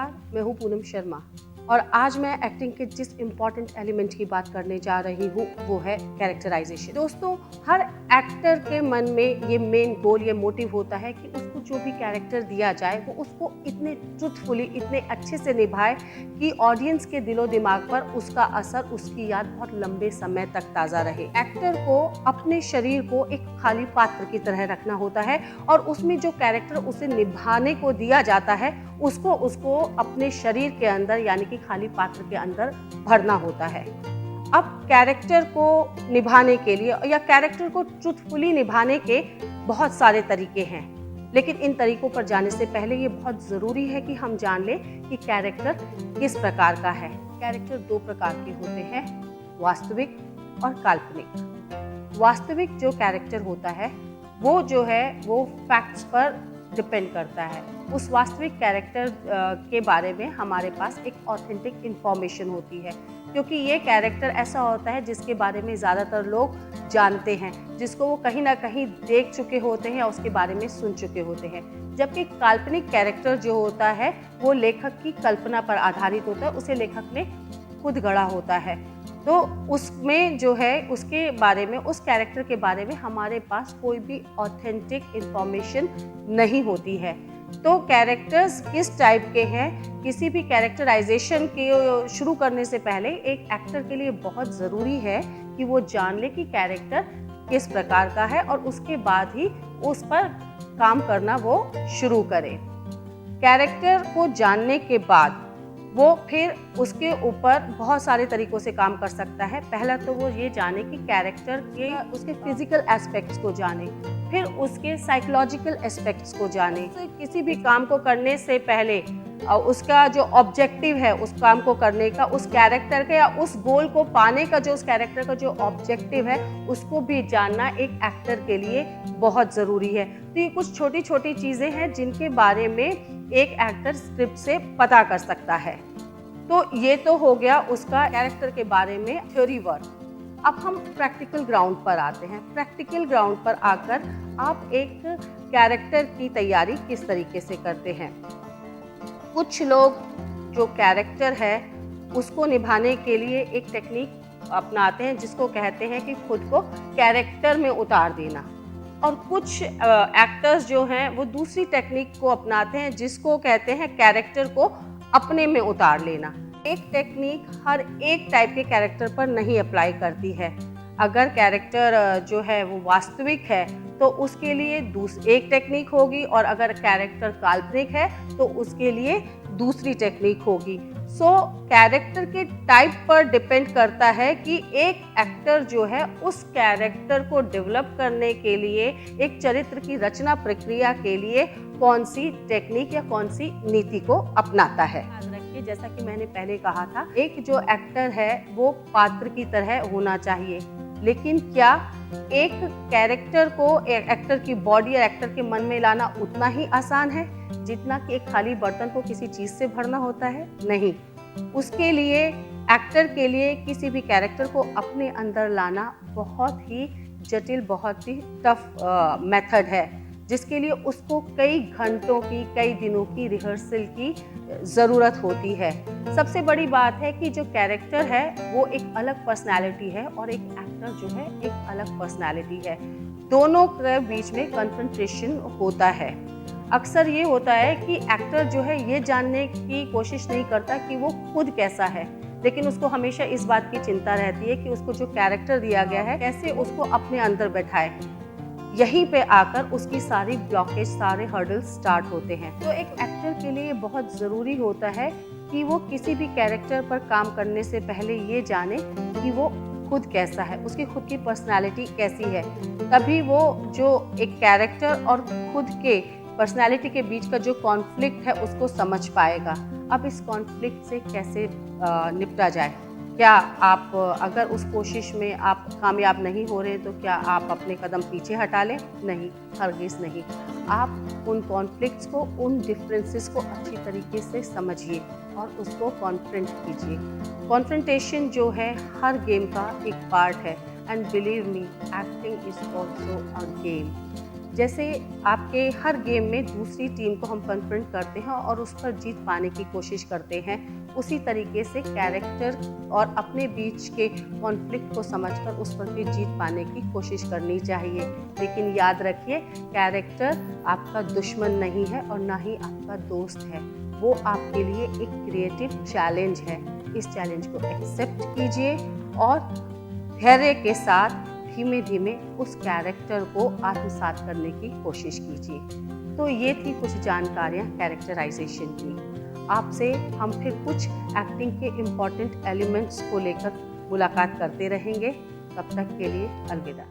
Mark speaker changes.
Speaker 1: नमस्कार, मैं हूँ पूनम शर्मा और आज मैं एक्टिंग के जिस इम्पॉर्टेंट एलिमेंट की बात करने जा रही हूँ वो है कैरेक्टराइजेशन। दोस्तों, हर एक्टर के मन में ये मेन गोल, ये मोटिव होता है कि उसको जो भी कैरेक्टर दिया जाए वो उसको इतने ट्रूथफुली, इतने अच्छे से निभाए कि ऑडियंस के दिलो दिमाग पर उसका असर, उसकी याद बहुत लंबे समय तक ताज़ा रहे। एक्टर को अपने शरीर को एक खाली पात्र की तरह रखना होता है और उसमें जो कैरेक्टर उसे निभाने को दिया जाता है उसको अपने शरीर के अंदर यानी कि खाली पात्र के अंदर भरना होता है। अब कैरेक्टर को निभाने के लिए या कैरेक्टर को ट्रूथफुली निभाने के बहुत सारे तरीके हैं, लेकिन इन तरीकों पर जाने से पहले ये बहुत ज़रूरी है कि हम जान लें कि कैरेक्टर किस प्रकार का है। कैरेक्टर दो प्रकार के होते हैं, वास्तविक और काल्पनिक। वास्तविक जो कैरेक्टर होता है वो फैक्ट्स पर डिपेंड करता है। उस वास्तविक कैरेक्टर के बारे में हमारे पास एक ऑथेंटिक इन्फॉर्मेशन होती है, क्योंकि ये कैरेक्टर ऐसा होता है जिसके बारे में ज़्यादातर लोग जानते हैं, जिसको वो कहीं ना कहीं देख चुके होते हैं, उसके बारे में सुन चुके होते हैं। जबकि काल्पनिक कैरेक्टर जो होता है वो लेखक की कल्पना पर आधारित होता है, उसे लेखक ने खुद गढ़ा होता है। तो उसमें जो है उसके बारे में, उस कैरेक्टर के बारे में हमारे पास कोई भी ऑथेंटिक इन्फॉर्मेशन नहीं होती है। तो कैरेक्टर्स किस टाइप के हैं, किसी भी कैरेक्टराइजेशन के शुरू करने से पहले एक एक्टर के लिए बहुत ज़रूरी है कि वो जान ले कि कैरेक्टर किस प्रकार का है और उसके बाद ही उस पर काम करना वो शुरू करे। कैरेक्टर को जानने के बाद वो फिर उसके ऊपर बहुत सारे तरीकों से काम कर सकता है। पहला तो वो ये जाने कि कैरेक्टर के उसके फिजिकल एस्पेक्ट्स को जाने, फिर उसके साइकोलॉजिकल एस्पेक्ट्स को जाने। तो किसी भी काम को करने से पहले उसका जो ऑब्जेक्टिव है उस काम को करने का, उस कैरेक्टर का या उस गोल को पाने का जो उस कैरेक्टर का जो ऑब्जेक्टिव है उसको भी जानना एक एक्टर के लिए बहुत ज़रूरी है। तो ये कुछ छोटी छोटी चीज़ें हैं जिनके बारे में एक एक्टर स्क्रिप्ट से पता कर सकता है। तो ये तो हो गया उसका कैरेक्टर के बारे में थ्योरी वर्क। अब हम प्रैक्टिकल ग्राउंड पर आते हैं। प्रैक्टिकल ग्राउंड पर आकर आप एक कैरेक्टर की तैयारी किस तरीके से करते हैं। कुछ लोग जो कैरेक्टर है उसको निभाने के लिए एक टेक्निक अपनाते हैं जिसको कहते हैं कि खुद को कैरेक्टर में उतार देना, और कुछ एक्टर्स जो हैं वो दूसरी टेक्निक को अपनाते हैं जिसको कहते हैं कैरेक्टर को अपने में उतार लेना। एक टेक्निक हर एक टाइप के कैरेक्टर पर नहीं अप्लाई करती है। अगर कैरेक्टर जो है वो वास्तविक है तो उसके लिए एक टेक्निक होगी, और अगर कैरेक्टर काल्पनिक है तो उसके लिए दूसरी टेक्निक होगी। सो कैरेक्टर के टाइप पर डिपेंड करता है कि एक एक्टर जो है उस कैरेक्टर को डेवलप करने के लिए, एक चरित्र की रचना प्रक्रिया के लिए कौन सी टेक्निक या कौन सी नीति को अपनाता है। याद रखिए, जैसा कि मैंने पहले कहा था, एक जो एक्टर है वो पात्र की तरह होना चाहिए, लेकिन क्या एक कैरेक्टर को एक एक्टर की बॉडी या एक्टर के मन में लाना उतना ही आसान है जितना कि एक खाली बर्तन को किसी चीज़ से भरना होता है? नहीं। उसके लिए, एक्टर के लिए किसी भी कैरेक्टर को अपने अंदर लाना बहुत ही जटिल, बहुत ही टफ मेथड है, जिसके लिए उसको कई घंटों की, कई दिनों की रिहर्सल की ज़रूरत होती है। सबसे बड़ी बात है कि जो कैरेक्टर है वो एक अलग पर्सनैलिटी है और एक एक्टर जो है एक अलग पर्सनैलिटी है। दोनों के बीच में कन्फ्रंटेशन होता है। अक्सर ये होता है कि एक्टर जो है ये जानने की कोशिश नहीं करता कि वो खुद कैसा है, लेकिन उसको हमेशा इस बात की चिंता रहती है कि उसको जो कैरेक्टर दिया गया है कैसे उसको अपने अंदर बैठाए। यहीं पे आकर उसकी सारी ब्लॉकेज, सारे हर्डल्स स्टार्ट होते हैं। तो एक एक्टर के लिए बहुत ज़रूरी होता है कि वो किसी भी कैरेक्टर पर काम करने से पहले ये जाने कि वो खुद कैसा है, उसकी खुद की पर्सनालिटी कैसी है। तभी वो जो एक कैरेक्टर और खुद के पर्सनालिटी के बीच का जो कॉन्फ्लिक्ट है उसको समझ पाएगा। अब इस कॉन्फ्लिक्ट से कैसे निपटा जाए? क्या आप अगर उस कोशिश में आप कामयाब नहीं हो रहे तो क्या आप अपने कदम पीछे हटा लें? नहीं, हरगिज़ नहीं। आप उन कॉन्फ्लिक्ट्स को, उन डिफरेंसेस को अच्छी तरीके से समझिए और उसको कॉन्फ्रंट कीजिए। कॉन्फ्रंटेशन जो है हर गेम का एक पार्ट है, and believe me, acting is also a game. जैसे आपके हर गेम में दूसरी टीम को हम कन्फ्रंट करते हैं और उस पर जीत पाने की कोशिश करते हैं, उसी तरीके से कैरेक्टर और अपने बीच के कॉन्फ्लिक्ट को समझकर उस पर भी जीत पाने की कोशिश करनी चाहिए। लेकिन याद रखिए, कैरेक्टर आपका दुश्मन नहीं है और ना ही आपका दोस्त है, वो आपके लिए एक क्रिएटिव चैलेंज है। इस चैलेंज को एक्सेप्ट कीजिए और धैर्य के साथ धीमे धीमे उस कैरेक्टर को आत्मसात करने की कोशिश कीजिए। तो ये थी कुछ जानकारियाँ कैरेक्टराइजेशन की। आपसे हम फिर कुछ एक्टिंग के इम्पॉर्टेंट एलिमेंट्स को लेकर मुलाकात करते रहेंगे। तब तक के लिए अलविदा।